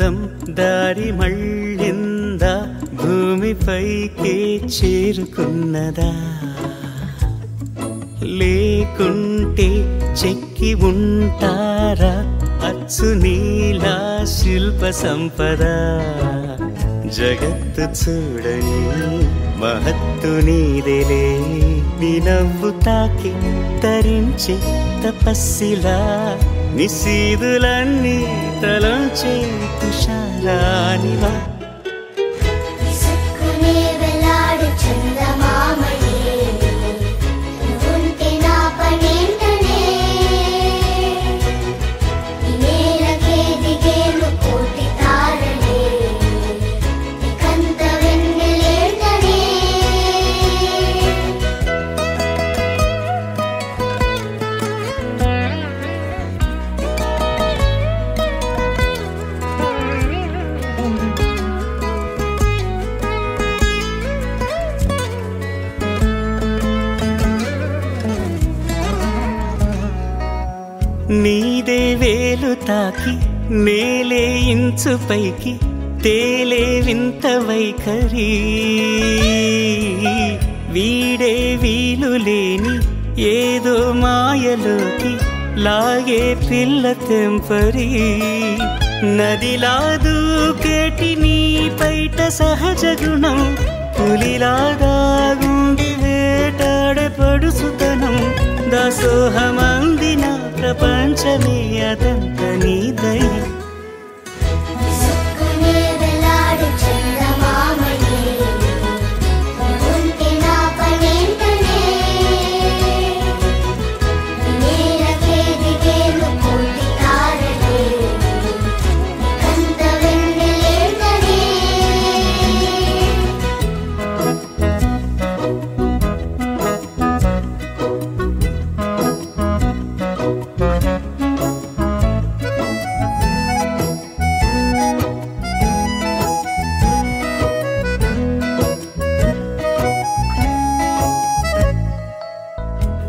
జీవితం దారి మళ్ళిందా, భూమిపైకే చేరుకున్నదా? లేకుంటే చెక్కి ఉంటారా అచ్చు నీలా శిల్ప సంపద? జగత్తు చూడని మహత్తు నీదేలే, నీ నవ్వు తాకి తరించే తపస్సిలా, నిశీదులన్నీ తలంచే తుషారానివా. నీదే వేలు తాకి నేలే ఇంచు పైకి తేలే వింత వైఖరి, వీడే వీలు లేని ఏదో మాయలోకి లాగే పిల్ల తెంపరి. నదిలా దూకేటి నీ పైట సహజ గుణం, పులిలాదాగుండి వేటాడే పడుసుతనం. దాసోహమందిన ప్రపంచమే అదంత నీదై.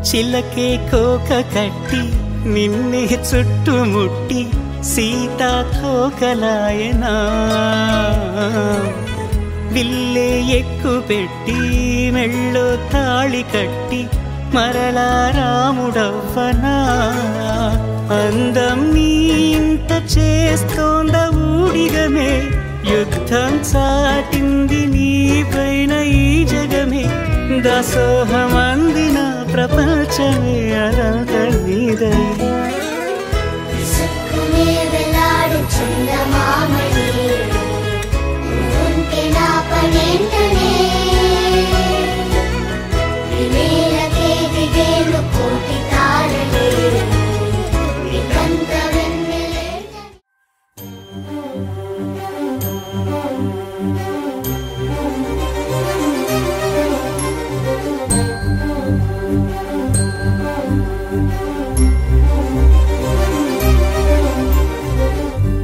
చిలకే కోక కట్టి నిన్నే చుట్టుముట్టి సీతాకోకలాయనా, విల్లే ఎక్కు పెట్టి మెళ్ళో తాళి కట్టి మరలా రాముడవ్వనా. అందం నీ ఇంత చేస్తోంద ఊడిగమే, యుద్ధం చాటింది నీ పైన ఈ జగమే. దాసోహమందిన ప్రపంచమే అదంత నీదై.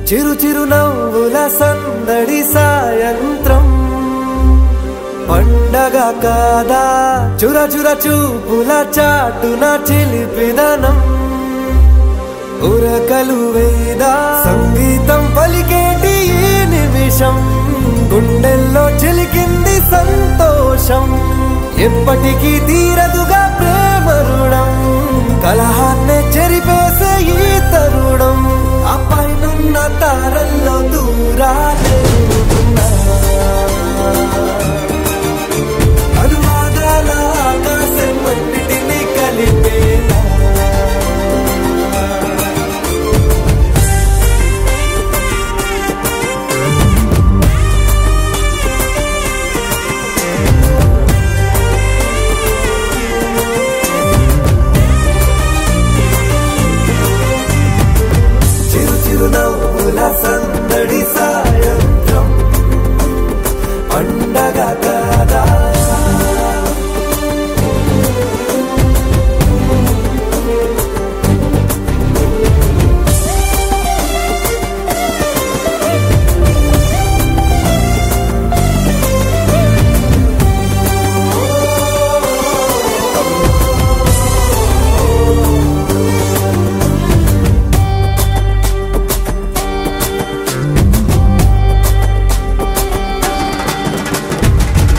చిరు చిరు నవ్వుల సందడి సాయంత్రం, పండగ కాదా చుర చుర చూపుల చాటున చిలిపిదనం. ఉరకలు వేదా సంగీతం పలికేటి ఈ నిమిషం, గుండెల్లో చిలికింది సంతోషం. ఎప్పటికీ తీరదుగా ప్రేమ రుణం, కలహాన్నే చెరిపేసే ఈ తరుణం. ఆ పైనున్న తారల్లో దూరాలే అనువాదాల ఆకాశం అన్నిటినీ కలిపేలా. చిరు చిరు నవ్వుల సందడి సాయం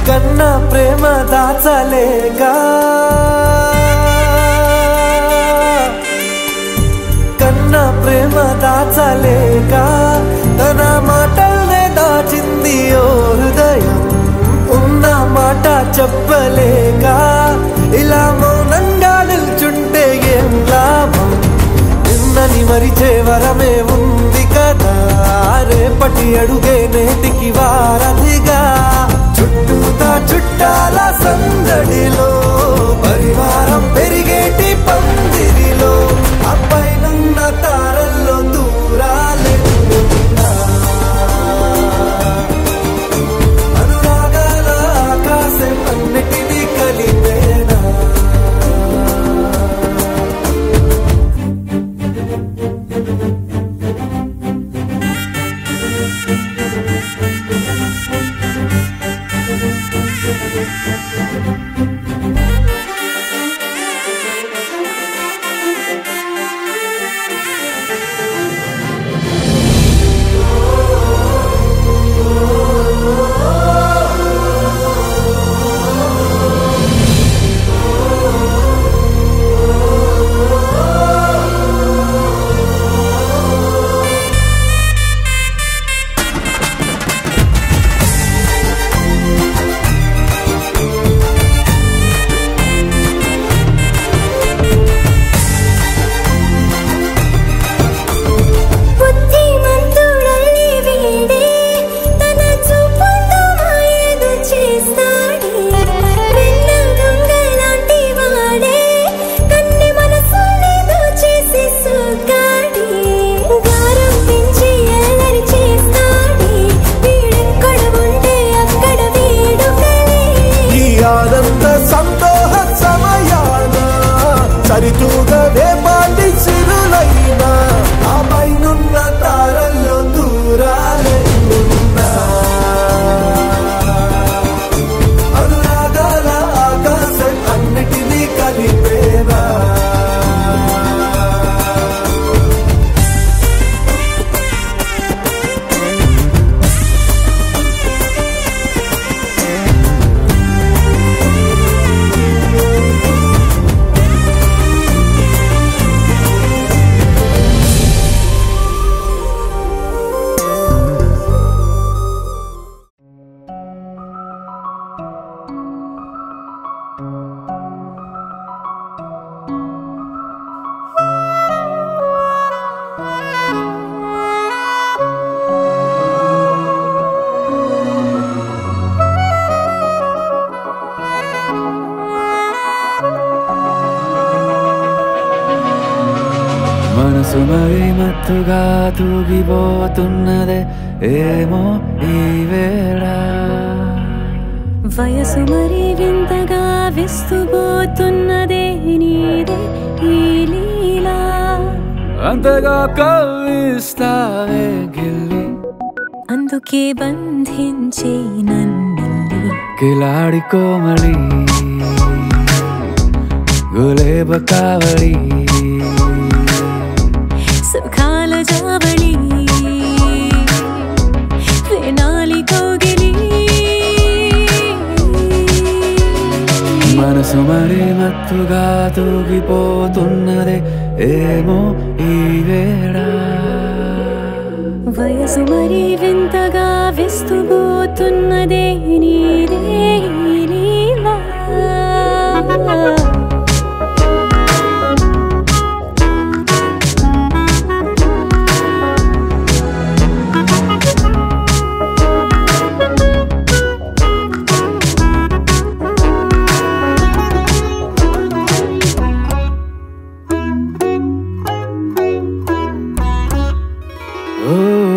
కన్నా ప్రేమ దాచలేక కన్నా ప్రేమ దాచలేక తన మాటల్నే దాచింది ఓ హృదయం ఉన్న మాట చెప్పలేక ఇలా మౌనంగా నిల్చుంటే ఏం లాభం నిన్నని మరిచే వరమే ఉంది కదా రేపటి అడుగే నేటికి వారధిగా చుట్టూతా చుట్టాల సందడిలో పరివారం పెరిగేటి పందిరిలో అబ్బాయినున్న తారల్లో దూరాలెన్నున్నా అనురాగాల ఆకాశం అన్నిటినీ కలిపేనా సరితూగవే పాటి సిరులైనా ఆ పైనున్న తారల్లో దూరాలెన్నున్నా అనురాగాల ఆకాశం అన్నిటినీ కలిపేనా మనసు మరి మత్తుగా తూగిపోతున్నదే ఏమో ఈ వేళ వయసు మరి వింతగా విస్తుపోతున్నదే నీదే ఈ లీలా అంతగా కవ్విస్తావే గిల్లి అందుకే బంధించే నన్నిల్లి కిలాడి కోమలి గులేబ కావడి సుఖాల జావళి వేనాలి కోగిలి మనసు మరి మత్తుగా తూగిపోతున్నదే ఏమో ఈ వేళ వయసు మరి వింతగా విస్తుపోతున్నదే నీదే ఈ లీలా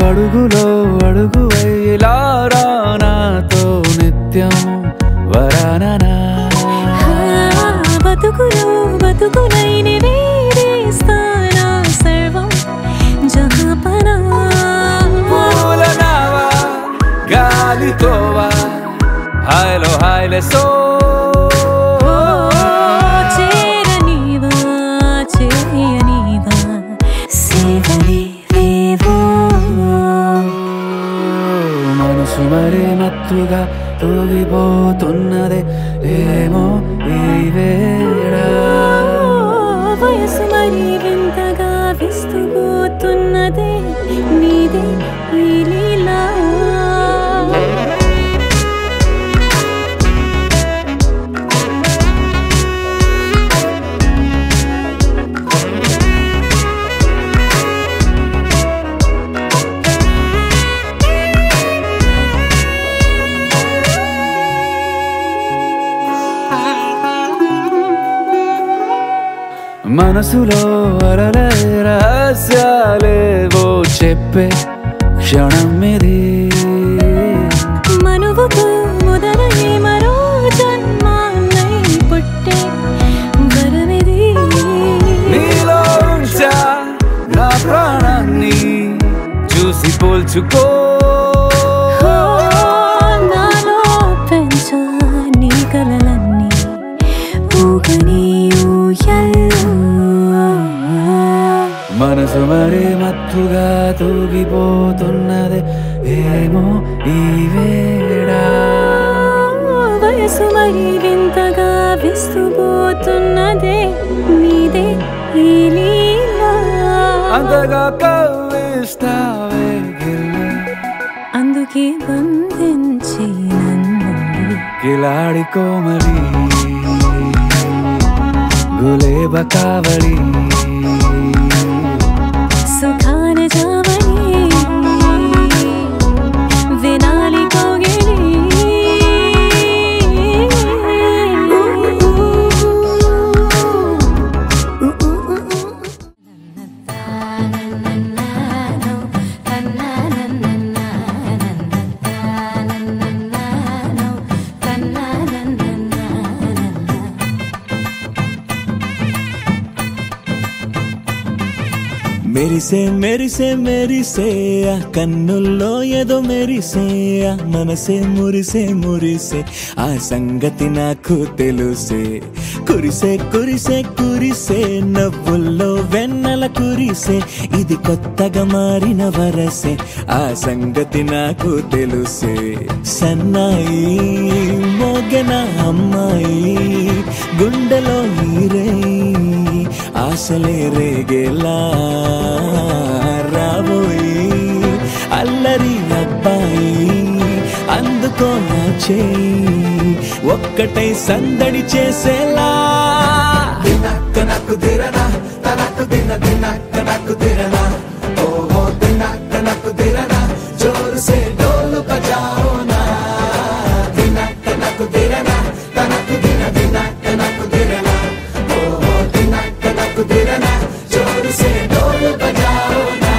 అడుగులో అడుగు వేలారా నాతో నిత్యం వరాననా బతుకులో బతుకునైని వేరేస్తానా సర్వం జహాపనా పూలనావా గాలితోవా హాయ్లో హాయ్లే సో చేరనీవా చేయనీవా సేవలే మనసు మరి మత్తుగా తూగిపోతున్నదే ఏమో ఈ వేళ వయసు మరి వింతగా విస్తుపోతున్నదే నీదే ఈ లీలా మనసులో అలలే రహస్యాలేవో చెప్పే క్షణం ఇది మనువుకు మొదలై మరో జన్మాన్నై పుట్టే వరమిది నీలో ఉంచా నా ప్రాణాన్ని చూసి పోల్చుకో నాలో పెంచా నీ కలలన్నీ ఊగని మనసు మరి మత్తుగా తూగిపోతున్నదే ఏమో ఈ వేళ వయసు మరి వింతగా విస్తుపోతున్నదే నీదే ఈ లీలా అంతగా కవ్విస్తావే గిల్ల అందుకే బంధించి నన్ను కిలాడి కోమలి గులేబ కావలి సుఖాన జావని వినాలి కోగిలి మెరిసే మెరిసే మెరిసే ఆ కన్నుల్లో ఏదో మెరిసే ఆ మనసే మురిసే మురిసే ఆ సంగతి నాకు తెలుసే కురిసే కురిసే కురిసే నవ్వుల్లో వెన్నెల కురిసే ఇది కొత్తగా మారిన వరసే ఆ సంగతి నాకు తెలుసే సన్నాయి మోగన అమ్మాయి గుండెలో ఈరే ఆశలే రేగేలా రాబోయి అల్లరి అబ్బాయి అందుకో నా చేయి ఒక్కటై సందడి చేసేలా దినక్క నాకు దిరనా తనకు దిన దినక్క నాకు దిరనా ఓహో దినక్క నాకు దిరనా జోరు సే డోలు బజాओ నా దినక్క నాకు దిరనా తనకు దిన దినక్క నాకు దిరనా ఓహో దినక్క నాకు దిరనా జోరు సే డోలు బజాओ నా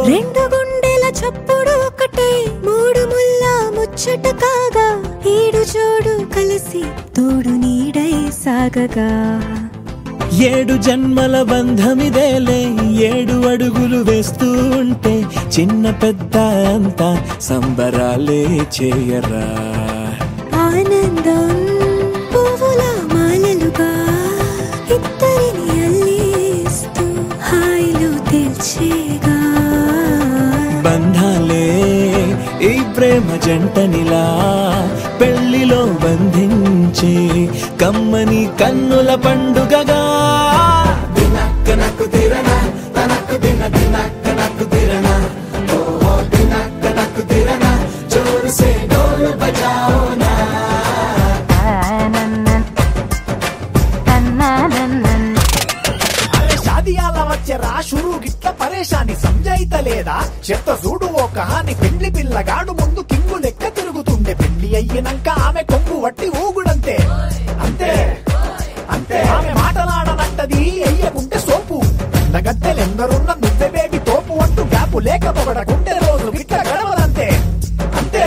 రెండు గుండెల చప్పుడు ఒకటే మూడు ముల్ల ముచ్చట కాగా ఏడు జోడు కలిసి తోడు నీడై సాగగా ఏడు జన్మల బంధమిదేలే ఏడు అడుగులు వేస్తూ ఉంటే చిన్న పెద్ద అంతా సంబరాలే చేయరా ఆనందం పువ్వుల మాలలుగా ఇద్దరిని అల్లేస్తూ హాయిలో తెల్చేగా బంధాలే ఈ ప్రేమ జంటనిలా పెళ్లిలో బంధించేగా కనిపించే కమ్మని కన్నుల పండుగగా దినక్క నక్కు తిరనా తనక్కు దిన దినక్క నక్కు తిరనా ఓహో దినక్క నక్కు తిరనా జోరు సే డోలు బజాओ నా షాదియాల వచ్చెరా షురూ గిట్ల పరేషాని సంజాయితలేదా చెత్త చూడు ఓ కహాని పెండ్లి పిల్లగాడు ముందు కింగు లెక్క తిరుగుతుండే పెళ్లి అయ్యినాక ఆమె కొంగు వట్టి ఊగుడంతే అంతే అంతే ఆమె మాటలాడనంటది అయ్యకుంటే సోపు నగద్దెలెందరున్న నువ్వే బేబీ తోపు అంటూ గ్యాపు లేకపోవడకుంటే రోజు గిట్ల గడవదంతే అంతే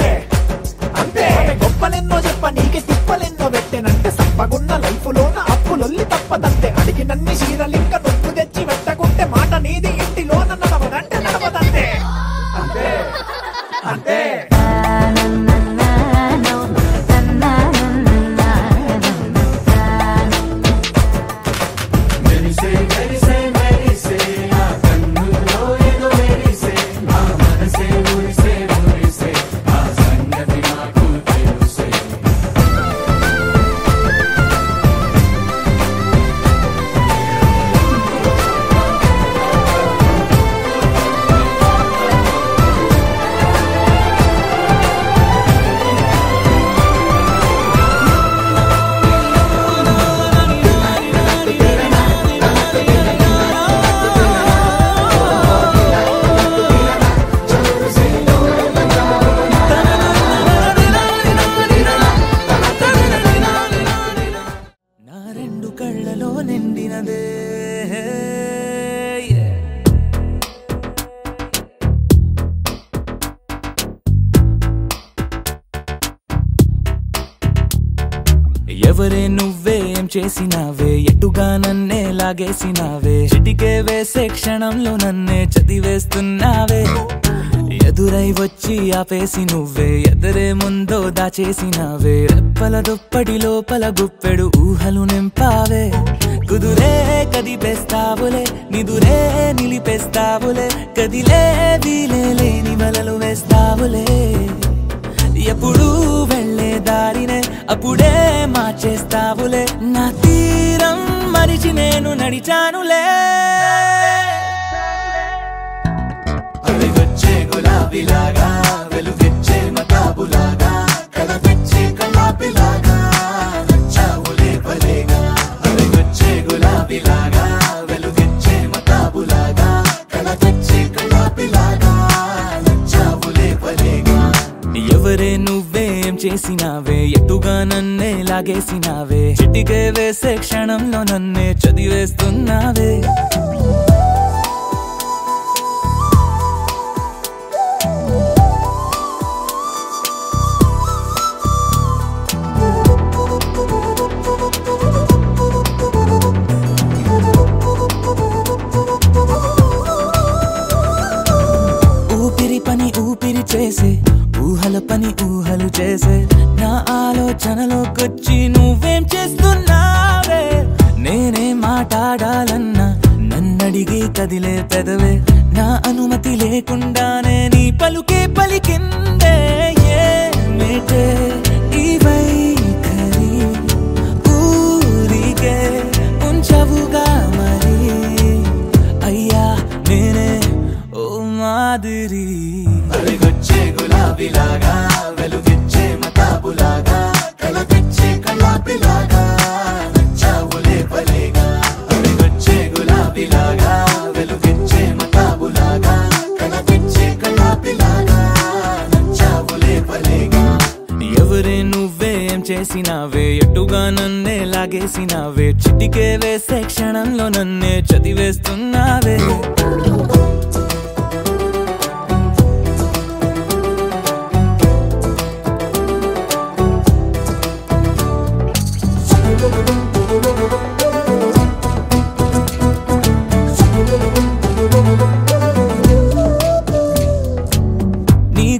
అంతే ఆమె గొప్పలెన్నో చెప్ప నీకే తిప్పలెన్నో పెట్టెనంటే సప్పగున్న లైఫ్ లోన అప్పులొల్లి తప్పదంతే అడిగినన్ని చీరలింక నొప్పు తెచ్చి పెట్టకుంటే మాట నీది ఇంటిలోన నడవదంటే నడవదంతే అంతే అంతే కళ్ళలో నిండినదే ఎవరే నువ్వే ఏం చేసినావే ఎటుగా నన్నే లాగేసినావే చిటికే వేసే క్షణంలో నన్నే చదివేస్తున్నావే ఎదురై వచ్చి ఆపేసి నువ్వే ఎదరే ముందో దాచేసినావే రెప్పల దుప్పటి లోపల గుప్పెడు ఊహలు నింపావే కుదురే కదిపేస్తావులే నిదురే నిలిపేస్తావులే కదిలే వీలే లేని వలలు వేస్తావులే ఎప్పుడు వెళ్ళే దారినే అప్పుడే మార్చేస్తావులే నా తీరం మరిచి నేను నడిచానులే వచ్చే గులాబీలాగా వెలుగెచ్చే మతాబులాగా కలపెచ్చే కలాపిలాగా నచ్చావులే భలేగా అవి వచ్చే గులాబీలాగా వెలుగెచ్చే మతాబులాగా కలపెచ్చే కలాపిలాగా నచ్చావులే భలేగా ఎవరే నువ్వేం చేసినావే ఎటుగా నన్నే లాగేసినావే చిటికే వేసే క్షణంలో నన్నే చదివేస్తున్నావే ఊపిరి చేసే ఊహల పని ఊహలు చేసే నా ఆలోచనలోకొచ్చి నువ్వేం చేస్తున్నావే నేనే మాట్లాడాలన్నా నన్నడిగి కదిలే పెదవే నా అనుమతి లేకుండానే నీ పలుకే పలికిందే ఏమిటే ఈ వైఖరి ఊరికే ఉంచవుగా మరి అయ్యా నేనే ఓ మాదిరి అలిగొచ్చే గులాబీలాగా వెలుగెచ్చే మతాబులాగా కలపెచ్చే కలాపిలాగా నచ్చావులే భలేగా అలిగొచ్చే గులాబీలాగా వెలుగెచ్చే మతాబులాగా కలపెచ్చే కలాపిలాగా నచ్చావులే భలేగా ఎవరే నువ్వేం చేసినావే ఎటుగా నన్నే లాగేసినావే చిటికే వేసే క్షణంలో నన్నే చదివేస్తున్నావే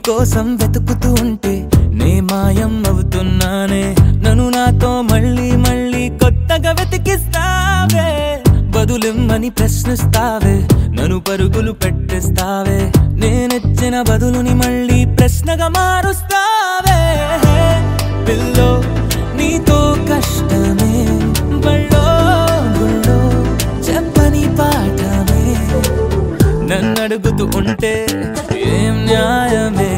కోసం వెతుకుతూ ఉంటే నే మాయం అవుతున్నానే నన్ను నాతో మళ్ళీ మళ్ళీ కొత్తగా వెతికిస్తావే బదులిమ్మని ప్రశ్నిస్తావే నన్ను పరుగులు పెట్టిస్తావే నేనెచ్చిన బదులుని మళ్ళీ ప్రశ్నగా మారుస్తావే పిల్లో నీతో అడుగుతూ ఉంటే ఏం న్యాయమే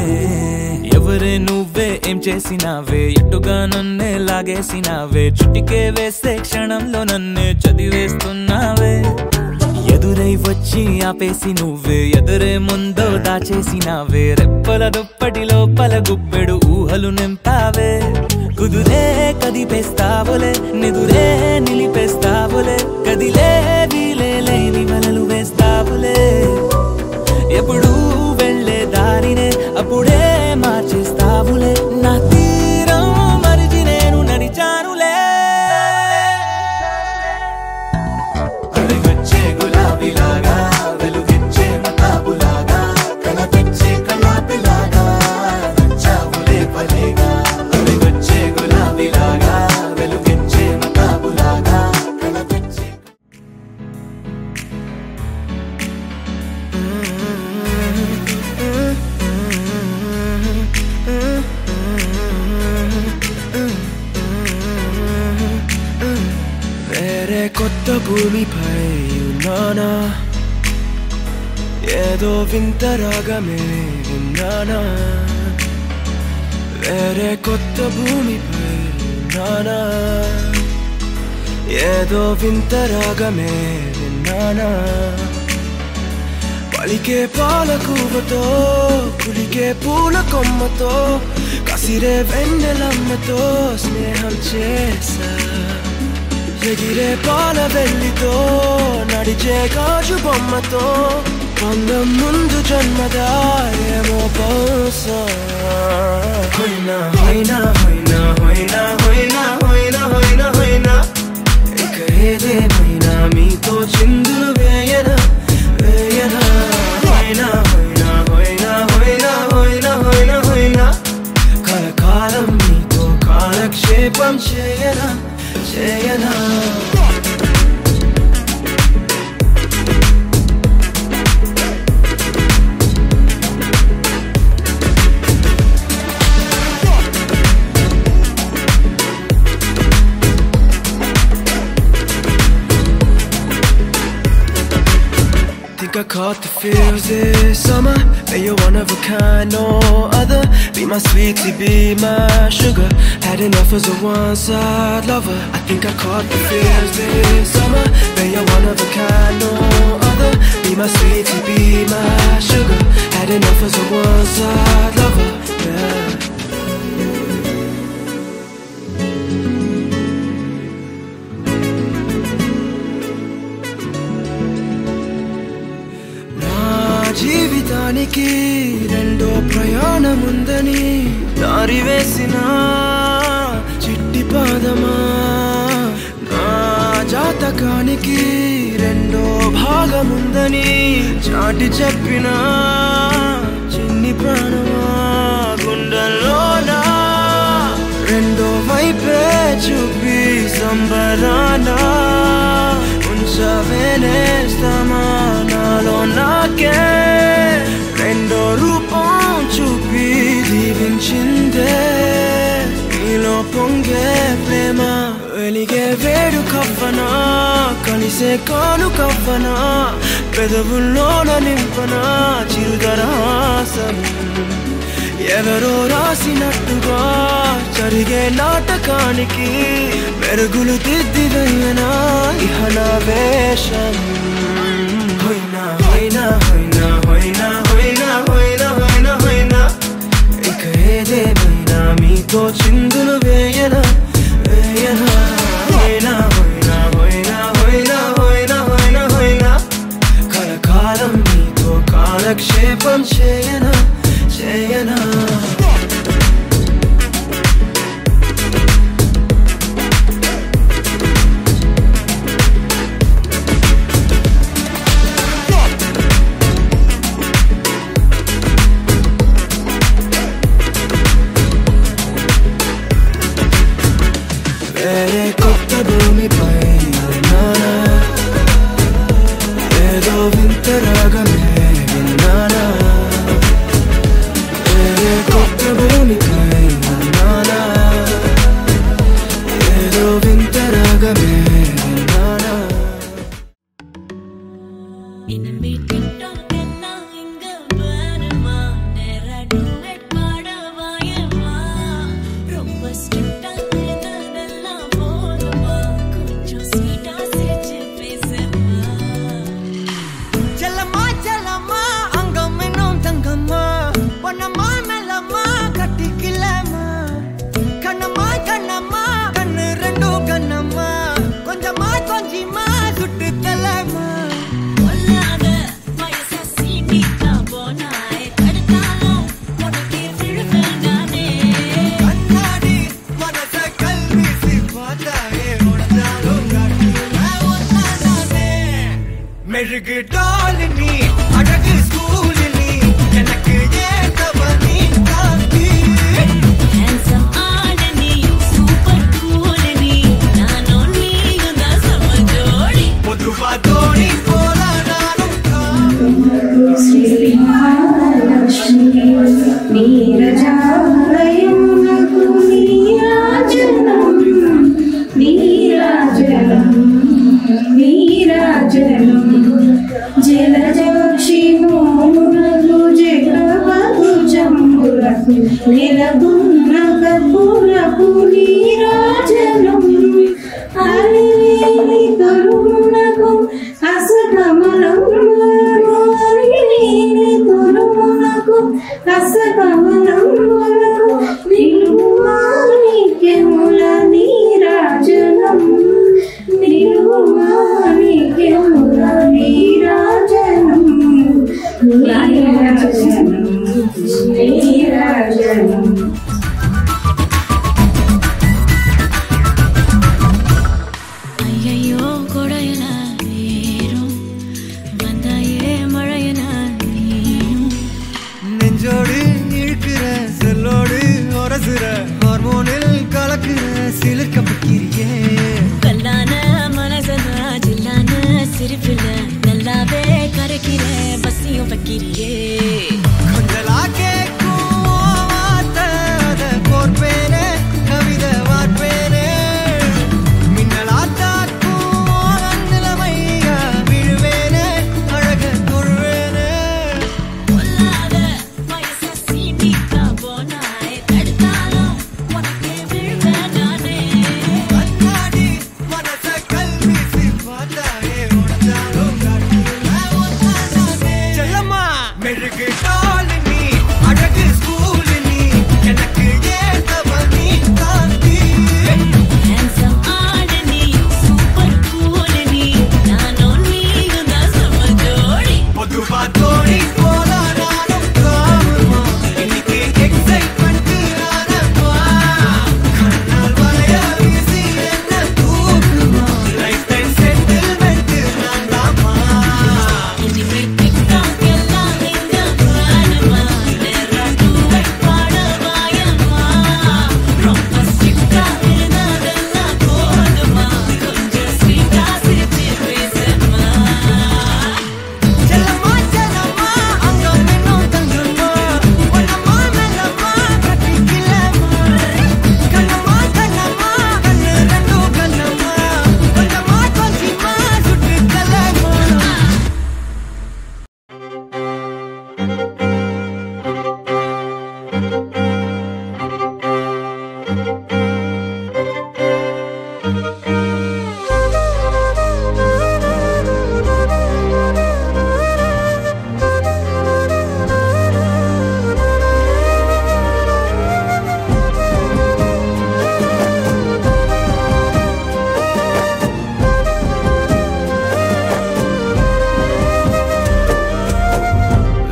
ఎవరే నువ్వే ఏం చేసినావే ఎటుగా నన్నే లాగేసినావే చుట్టికే వేసే క్షణంలో నన్నే చదివేస్తున్నావే ఎదురై వచ్చి ఆపేసి నువ్వే ఎదురే ముందో దాచేసినావే రెప్పల దుప్పటి లోపల గుప్పెడు ఊహలు నింపావే కుదురే కదిపేస్తావులే నిదురే నిలిపేస్తావులే కదిలే వీలే లేని వలలు వేస్తావులే ఎప్పుడు వెళ్ళే దారినే అప్పుడే మార్చేస్తావులే నా తీరం మరిచి నేను నడిచానులే అలిగొచ్చే గులాబీలాగా వెలుగిచ్చే మతాబులాగా కలపెచ్చే కలాపిలాగా నచ్చావులే భలేగా అలిగొచ్చే గులాబీలాగా వెలుగిచ్చే మతాబులాగా కలపెచ్చే వేరే కొత్త భూమిపై ఉన్నానా ఏదో వింత రాగమే విన్నానా వేరే కొత్త భూమిపై ఉన్నానా ఏదో వింత రాగమే విన్నానా పలికే పాలకూవతో కులికే పూల కొమ్మతో కసిరే వెన్నెలమ్మతో స్నేహం చేసా ఎగిరే పాల వెల్లితో నడిచే గాజు బొమ్మతో అందం ముందు జన్మదా ఏమో బహుశా హోయినా హోయినా హోయినా హోయినా హోయినా హోయినా హోయినా హోయినా ఇక ఏదేమైనా మీతో చిందులు వేయనా వేయనా హోయినా హోయినా హోయినా హోయినా హోయినా హోయినా హోయినా కలకాలం మీతో కాలక్షేపం చేయనా చేయనా Think I caught the feels this summer. But you're one of a kind, no other. Be my sweetie, be my sugar. Had enough as a one-side lover. I think I caught the feels this summer. But you're one of a kind, no other. Be my sweetie, be my sugar. Had enough as a one-side lover. Yeah. జీవితానికి రెండో ప్రయాణముందని దారి వేసిన చిట్టి పాదమా నా జాతకానికి రెండో భాగముందని చాటి చెప్పిన చిన్ని ప్రాణమా గుండెల్లోనా రెండో వైపే చూపి సంబరానా ఉంచవేనేస్తామా నాలో నాకే రెండో రూపం చూపి దీవించిందే నీలో పొంగే ప్రేమ వెలిగే వేడు కవ్వనా కలిసే కాను కవ్వనా పెదవుల్లోన నింపనా చిరుదరాసం ఎవరో రాసినట్టుగా జరిగే నాటకానికి మెరుగులు దిద్దివయ్యనా ఇహనా వేషం హోయినా హోయినా హోయినా హోయినా హోయినా హోయినా హోయినా హోయినా ఇక ఏదేమైనా మీతో చిందులు వేయనా వేయనా హోయినా హోయినా హోయినా హోయినా హోయినా హోయినా హోయినా కలకాలం మీతో కాలక్షేపం చేయనా చేయనా கொஞ்சிமா சுட்டு தலமா மெழுகு டாலினி அழகு ஸ்கூலினி எனக்கு ஏத்தவனி காந்தி handsome ஆடனி சூப்பர் கூலனி நானோ நீயும் தான் சம ஜோடி பொதுவா தோணி போல நானும் శ్రీ మహాలక్ష్మి నీరజాలయమునకు నీరాజనం నీరాజనం నీరాజనం జలజక్షి మోమునకు జగవతు జంబులకు నిలగున్న కర్పూరకు నీరాజనం అలివేలి తరుమునకు అసకమలములకు అలివేలి తరుమునకు అసకమలములకు నిలుమాణిక్యముల నీరాజనం నిలుమాణిక్యముల నీరాజనం నీరాజనం నీరాజనం ஐயையோ கொடையன ஏறும் வந்தாயே மழையன நீயும் நெஞ்சோடு இழுக்கிற செல்லோடு ஒரசுற ஹார்மோனில் கலக்குற சிலிர்க்க பக்கிரியே கல்லான மனசன ஜில்லான சிரிப்புல நல்லாவே கரைக்கிற பசியும் வைக்கிறியே கொஞ்சலா கேட்கும் வார்த்தை அதை கோர்ப்பேனே கவிதை வார்ப்பேனே மின்னலா தாக்கும் நிலைமையா விழுவேனே அழக தொழுவேனே பொல்லாத வயச சீண்டிக்கா போனாய் தடுத்தாலும் உனக்கே விழுவேன் நானே கண்ணாடி மனச கல்வீசி பார்த்தாயே உடஞ்சாலும் செல்லம்மா மெழுகு டாலினி அழகு ஸ்கூலினி எனக்கு ஏத்தவனி காந்தி handsome ஆடனி சூப்பர் கூலனி நானோ நீயும் தான் சம ஜோடி பொதுவா தோணி போல நானும் காணுமா இன்னைக்கு எக்ஸைட்மெண்ட் ஆனப்பா கண்ணால் வளைய வீசி என்ன தூக்குமா லைஃப் டைம் செட்டில்மெண்ட் நான் தாமா இனிமே டிக்டாக் எல்லாம் இங்க பாடுமா நேரா டூவெட் பாடவாயம்மா ரொம்ப ஸ்ட்ரிக்டா இருந்தாதெல்லாம் போதுமா கொஞ்சம் ஸ்வீட்டா சிரிச்சு பேசம்மா செல்லம்மா செல்லம்மா அங்க நின்னும் தங்கம்மா ஒன்னம்மா மெல்லம்மா கட்டிக்கலம்மா கண்ணம்மா கண்ணம்மா கண்ணு ரெண்டும் கண்ணம்மா கொஞ்சமா கொஞ்சமா சுட்டு கலம்மா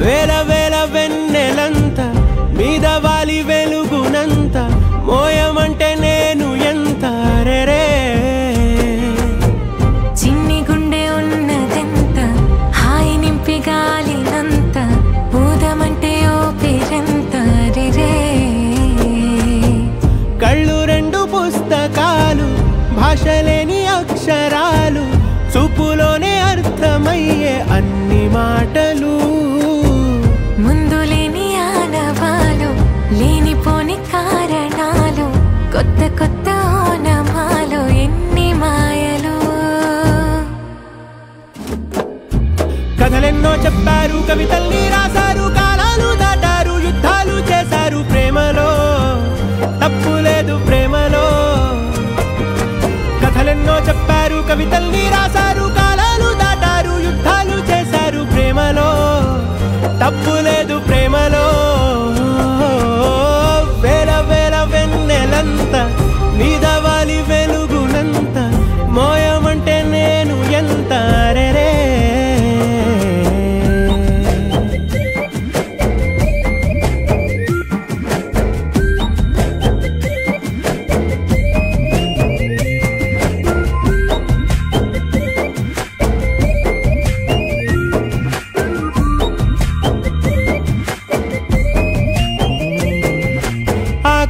వేల వేల వెన్నెలంత మీద వాలి వెలుగునంత మోయమంటే నేను ఎంత రే చిన్ని గుండె ఉన్నదెంత హాయి నింపి గాలినంత ఊదమంటే ఓపిరెంత రే కళ్ళు రెండు పుస్తకాలు భాష లేని అక్షరాలు చూపులోనే అర్థమయ్యే అన్ని మాటలు ముందు లేని ఆనవాలు లేనిపోని కారణాలు కొత్త కొత్త ఓనమాలు ఎన్ని మాయలు కథలెన్నో చెప్పారు కవితల్ని రాశారు కాలాలు దాటారు యుద్ధాలు చేశారు ప్రేమలో తప్పు లేదు ప్రేమలో కథలెన్నో చెప్పారు కవితల్ని రాశారు కాలాలు దాటారు యుద్ధాలు చేశారు ప్రేమలో తప్పు లేదు ప్రేమలో వేల వేల వెన్నెలంత మీద వాలి వెలుగునంత మోయమంటే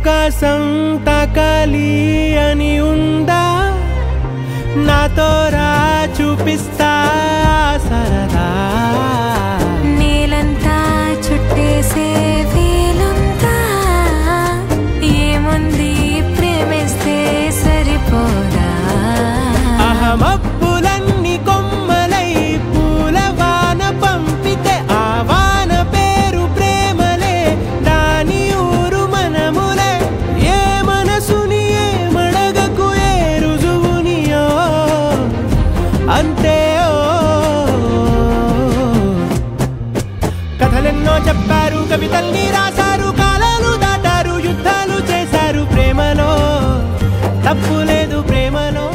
ఆకాశం తాకాలి అని ఉందా నాతో రా చూపిస్తా సరదా నేలంతా చుట్టేసే వీలుందా ఏముంది ప్రేమిస్తే సరిపోదా అహమప్పులన్నీ కొమ్మలై పూలవాన పంపితే ఆ వాన పేరు ప్రేమలే దాని ఊరు మనములే ఏ మనసుని ఏ మడగకు ఏ రుజువునియో అంతే కథలెన్నో చెప్పారు కవితల్ని రాశారు కాలాలు దాటారు యుద్ధాలు చేశారు ప్రేమలో తప్పు లేదు ప్రేమలో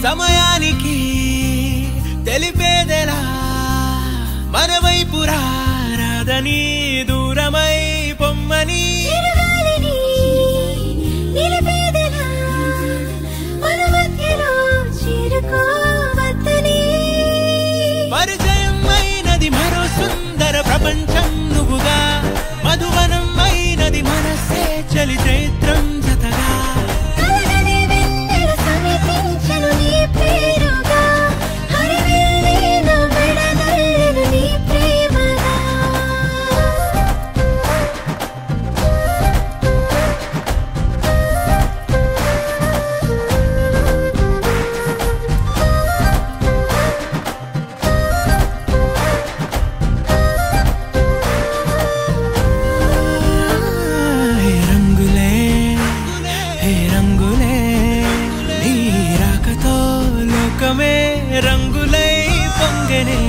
సమయానికి తెలిపేదెలా మన వైపు రాదని దూరమై పొమ్మని పరిచయం అయినది మరో సుందర ప్రపంచం నువ్వుగా మధువనం అయినది మనసే చలి చైత్రం జతగా రంగులై పొంగనే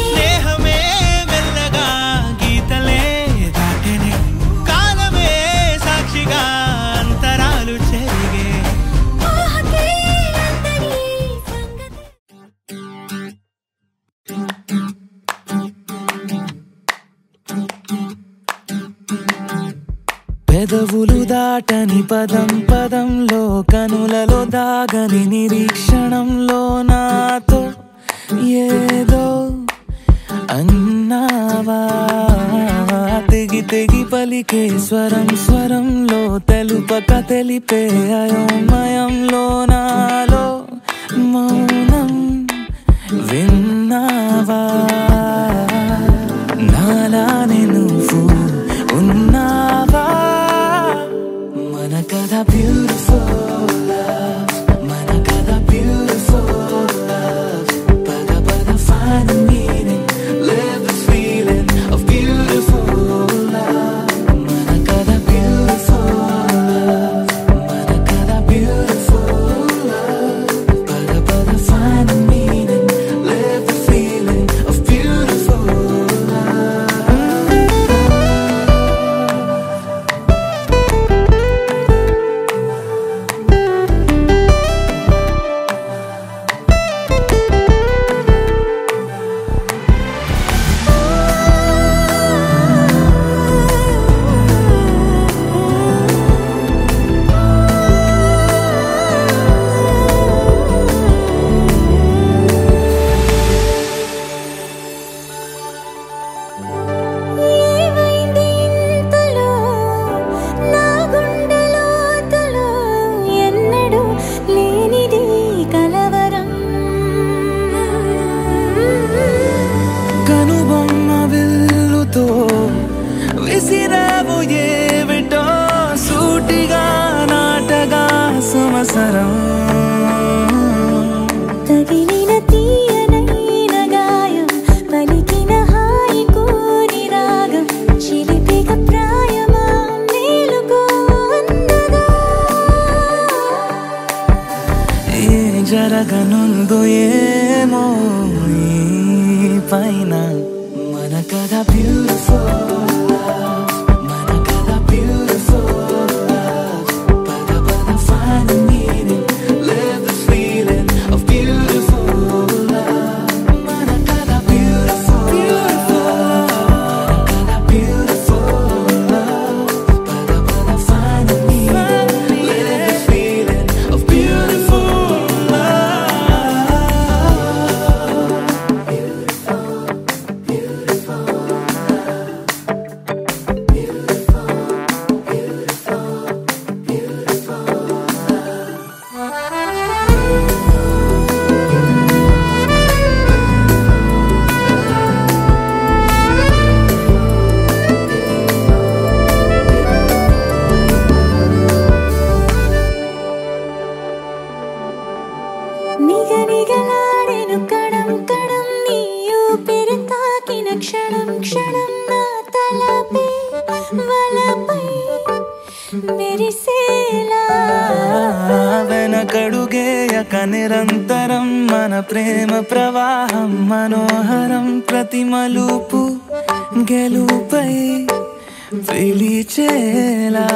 స్నేహమే మెల్లగా గీతలే దాటనే కాలమే సాక్షిగా అంతరాలు చెరిగే పెదవులు దాటని పదం పదంలో కనులలో దాగని నిరీక్షణంలో నాతో ఏదో అన్నావా తెగి తెగి పలికే స్వరం స్వరంలో తెలుపక తెలిపే అయోమయంలో నాలో మౌనం విన్నావా నాలానే నువ్వు ఉన్నావా మన కథ బ్యూటిఫుల్ లవ్ మన కథ బ్యూటిఫుల్ లవ్ పద పద find the meaning గట్టిగా నాటగా సంవత్సరం తగిలిన తీయనైన గాయం పలికిన హాయి కోరి రాగం చిలిపిక ప్రాయమా మేలుకో అందగా ఏ జరగనుందో ఏమో ఈ పైన మన కథ బ్యూటిఫుల్ మన కథ బ్యూటిఫుల్ పద పద find the meaning live the feeling of beautiful మన కథ beautiful మన కథ beautiful పద పద find the meaning live the feeling of beautiful నిగనిగలాడెను Kadam Kadam నీ ఊపిరి తాకిన క్షణం క్షణం నా తలపై వలపై మెరిసేలా వెనకడుగేయక నిరంతరం మన ప్రేమ ప్రవాహం మనోహరం ప్రతి మలుపు గెలుపై పిలిచేలా